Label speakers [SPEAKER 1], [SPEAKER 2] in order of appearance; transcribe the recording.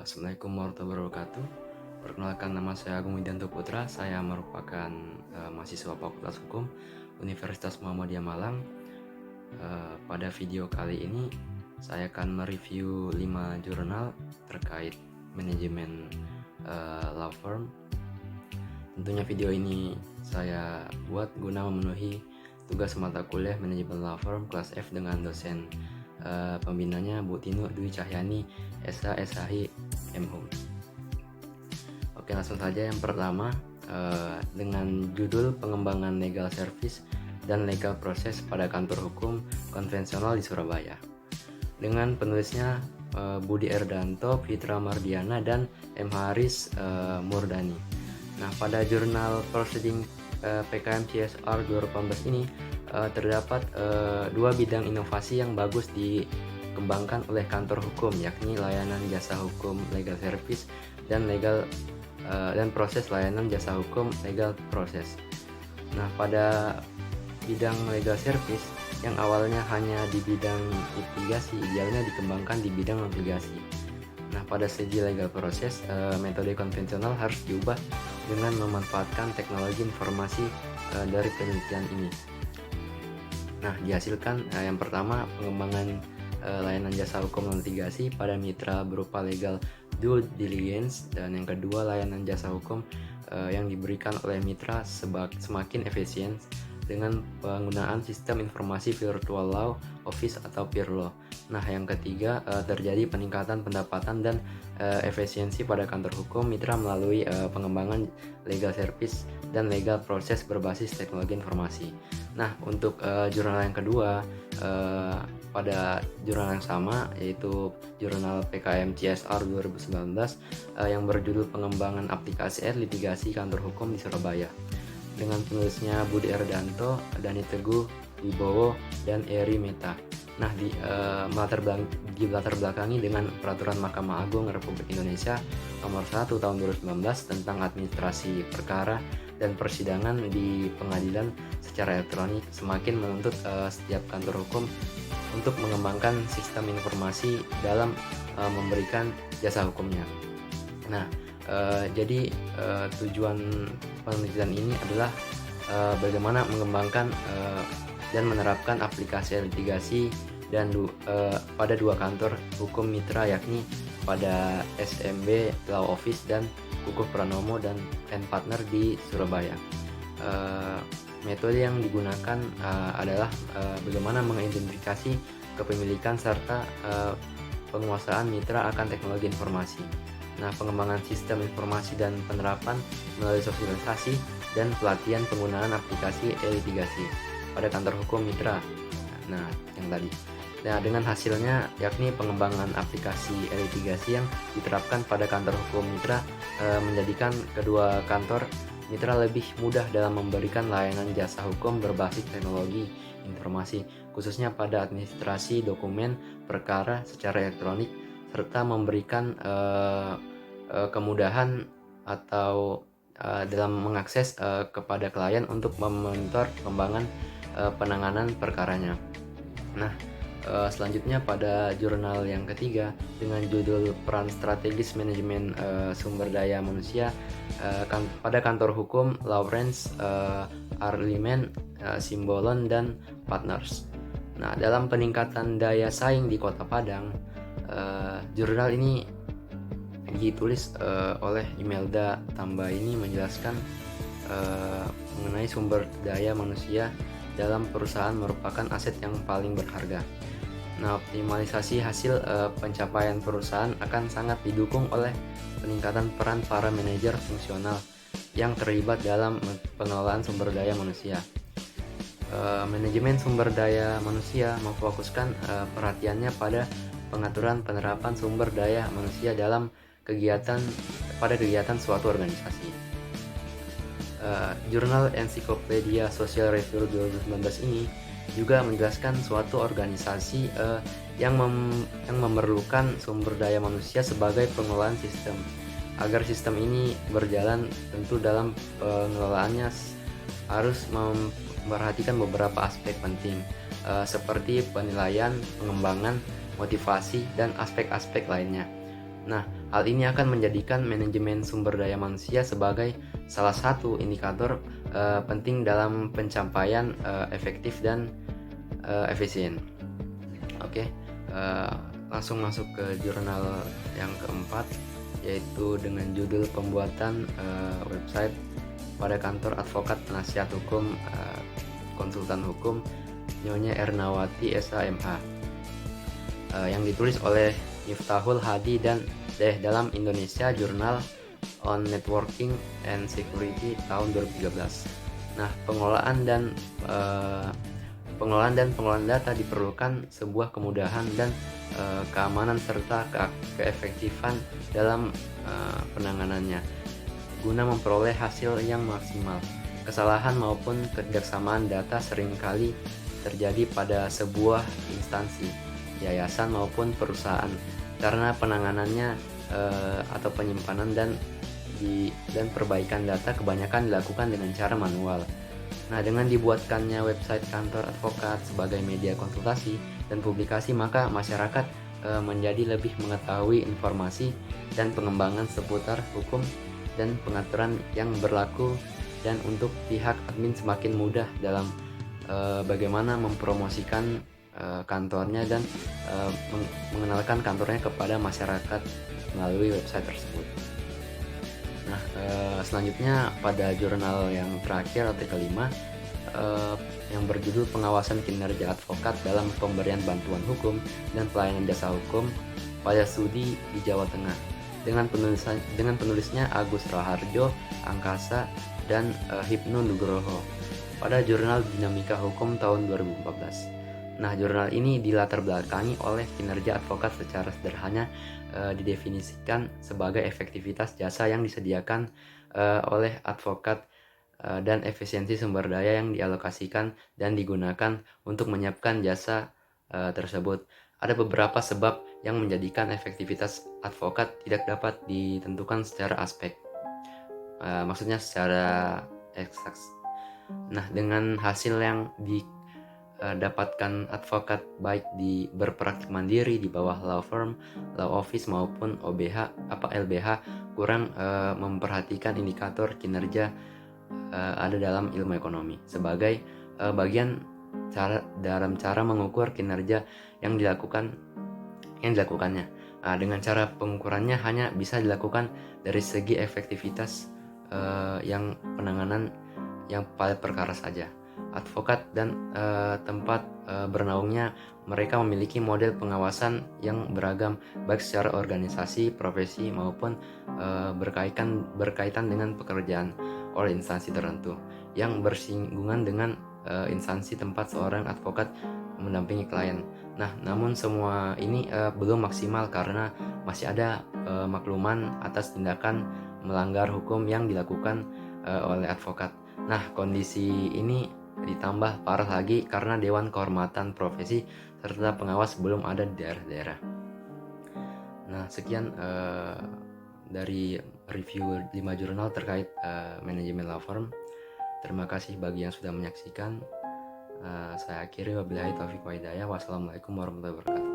[SPEAKER 1] Assalamualaikum warahmatullahi wabarakatuh. Perkenalkan, nama saya Agung Widianto Putra. Saya merupakan mahasiswa Fakultas Hukum Universitas Muhammadiyah Malang. Pada video kali ini saya akan mereview 5 jurnal terkait manajemen law firm. Tentunya video ini saya buat guna memenuhi tugas mata kuliah manajemen law firm kelas F dengan dosen pembinanya Bu Tinu Dwi Cahyani SH SHI MHUM. Oke, langsung saja. Yang pertama, dengan judul pengembangan legal service dan legal proses pada kantor hukum konvensional di Surabaya, dengan penulisnya Budi Erdanto, Fitra Mardiana, dan M. Haris Murdani. Nah, pada jurnal Proceeding PKM CSR 2018 ini terdapat dua bidang inovasi yang bagus dikembangkan oleh kantor hukum, yakni layanan jasa hukum legal service dan proses layanan jasa hukum legal proses. Nah, pada bidang legal service yang awalnya hanya di bidang litigasi, idealnya dikembangkan di bidang litigasi. Nah, pada segi legal proses, metode konvensional harus diubah dengan memanfaatkan teknologi informasi dari penelitian ini. Nah, dihasilkan yang pertama, pengembangan layanan jasa hukum litigasi pada mitra berupa legal due diligence, dan yang kedua, layanan jasa hukum yang diberikan oleh mitra semakin efisien dengan penggunaan sistem informasi virtual law office atau PIRLAW. Nah, yang ketiga, terjadi peningkatan pendapatan dan efisiensi pada kantor hukum mitra melalui pengembangan legal service dan legal proses berbasis teknologi informasi. Nah, untuk jurnal yang kedua, pada jurnal yang sama, yaitu jurnal PKM CSR 2019 yang berjudul pengembangan aplikasi litigasi kantor hukum di Surabaya, dengan penulisnya Budi Erdanto, Dani Teguh, Wibowo, dan Eri Meta. Nah, dilatar belakangi dengan Peraturan Mahkamah Agung Republik Indonesia Nomor 1 Tahun 2019 tentang administrasi perkara dan persidangan di pengadilan secara elektronik, semakin menuntut setiap kantor hukum untuk mengembangkan sistem informasi dalam memberikan jasa hukumnya. Nah, jadi tujuan penelitian ini adalah bagaimana mengembangkan dan menerapkan aplikasi litigasi pada dua kantor hukum mitra, yakni pada SMB Law Office dan Kukuh Pranomo dan Partner di Surabaya. Metode yang digunakan adalah bagaimana mengidentifikasi kepemilikan serta penguasaan mitra akan teknologi informasi. Nah, pengembangan sistem informasi dan penerapan melalui sosialisasi dan pelatihan penggunaan aplikasi litigasi pada kantor hukum mitra. Nah, yang tadi. Nah, dengan hasilnya yakni pengembangan aplikasi litigasi yang diterapkan pada kantor hukum mitra menjadikan kedua kantor mitra lebih mudah dalam memberikan layanan jasa hukum berbasis teknologi informasi, khususnya pada administrasi dokumen perkara secara elektronik, serta memberikan kemudahan atau dalam mengakses kepada klien untuk memonitor pengembangan penanganan perkaranya. Nah, selanjutnya pada jurnal yang ketiga dengan judul Peran Strategis Manajemen Sumber Daya Manusia pada kantor hukum Lawrence Arlimen Simbolon dan Partners. Nah, dalam peningkatan daya saing di Kota Padang, jurnal ini ditulis oleh Imelda Tambaini menjelaskan mengenai sumber daya manusia dalam perusahaan merupakan aset yang paling berharga. Nah, optimalisasi hasil pencapaian perusahaan akan sangat didukung oleh peningkatan peran para manajer fungsional yang terlibat dalam pengelolaan sumber daya manusia. Manajemen sumber daya manusia memfokuskan perhatiannya pada pengaturan penerapan sumber daya manusia dalam kegiatan suatu organisasi. Jurnal Encyclopedia Social Review 2019 ini juga menjelaskan suatu organisasi yang memerlukan sumber daya manusia sebagai pengelolaan sistem. Agar sistem ini berjalan, tentu dalam pengelolaannya harus memperhatikan beberapa aspek penting seperti penilaian, pengembangan, motivasi, dan aspek-aspek lainnya. Nah, hal ini akan menjadikan manajemen sumber daya manusia sebagai salah satu indikator penting dalam pencapaian efektif dan efisien. Oke, eh, langsung masuk ke jurnal yang keempat, yaitu dengan judul pembuatan website pada kantor advokat penasihat hukum konsultan hukum Nyonya Ernawati SHMH, yang ditulis oleh Miftahul Hadi dan dalam Indonesia Journal on Networking and Security tahun 2013. Nah, pengelolaan data diperlukan sebuah kemudahan dan keamanan serta keefektifan dalam penanganannya guna memperoleh hasil yang maksimal. Kesalahan maupun ketidaksamaan data seringkali terjadi pada sebuah instansi, yayasan maupun perusahaan karena penanganannya atau penyimpanan dan perbaikan data kebanyakan dilakukan dengan cara manual. Nah, dengan dibuatkannya website kantor advokat sebagai media konsultasi dan publikasi, maka masyarakat menjadi lebih mengetahui informasi dan pengembangan seputar hukum dan pengaturan yang berlaku, dan untuk pihak admin semakin mudah dalam bagaimana mempromosikan kantornya dan mengenalkan kantornya kepada masyarakat melalui website tersebut. Nah, selanjutnya pada jurnal yang terakhir atau kelima, yang berjudul pengawasan kinerja advokat dalam pemberian bantuan hukum dan pelayanan jasa hukum pada studi di Jawa Tengah, dengan penulisnya Agus Raharjo, Angkasa, dan Hipnu Nugroho pada jurnal Dinamika Hukum tahun 2014. Nah, jurnal ini dilatar belakangi oleh kinerja advokat secara sederhana didefinisikan sebagai efektivitas jasa yang disediakan oleh advokat dan efisiensi sumber daya yang dialokasikan dan digunakan untuk menyiapkan jasa tersebut. Ada beberapa sebab yang menjadikan efektivitas advokat tidak dapat ditentukan secara aspek, maksudnya secara eksak. Nah, dengan hasil yang didapatkan advokat baik berpraktik mandiri di bawah law firm, law office maupun LBH kurang memperhatikan indikator kinerja ada dalam ilmu ekonomi sebagai bagian dalam cara mengukur kinerja yang dilakukannya. Nah, dengan cara pengukurannya hanya bisa dilakukan dari segi efektivitas yang penanganan yang pada perkara saja. Advokat dan tempat bernaungnya mereka memiliki model pengawasan yang beragam, baik secara organisasi, profesi maupun berkaitan dengan pekerjaan oleh instansi tertentu yang bersinggungan dengan instansi tempat seorang advokat mendampingi klien. Nah, namun semua ini belum maksimal karena masih ada makluman atas tindakan melanggar hukum yang dilakukan oleh advokat. Nah, kondisi ini ditambah parah lagi karena Dewan Kehormatan Profesi serta pengawas belum ada di daerah-daerah. Nah, sekian dari review 5 jurnal terkait manajemen law firm. Terima kasih bagi yang sudah menyaksikan. Saya akhiri, wabillahi taufiq wa hidayah. Wassalamualaikum warahmatullahi wabarakatuh.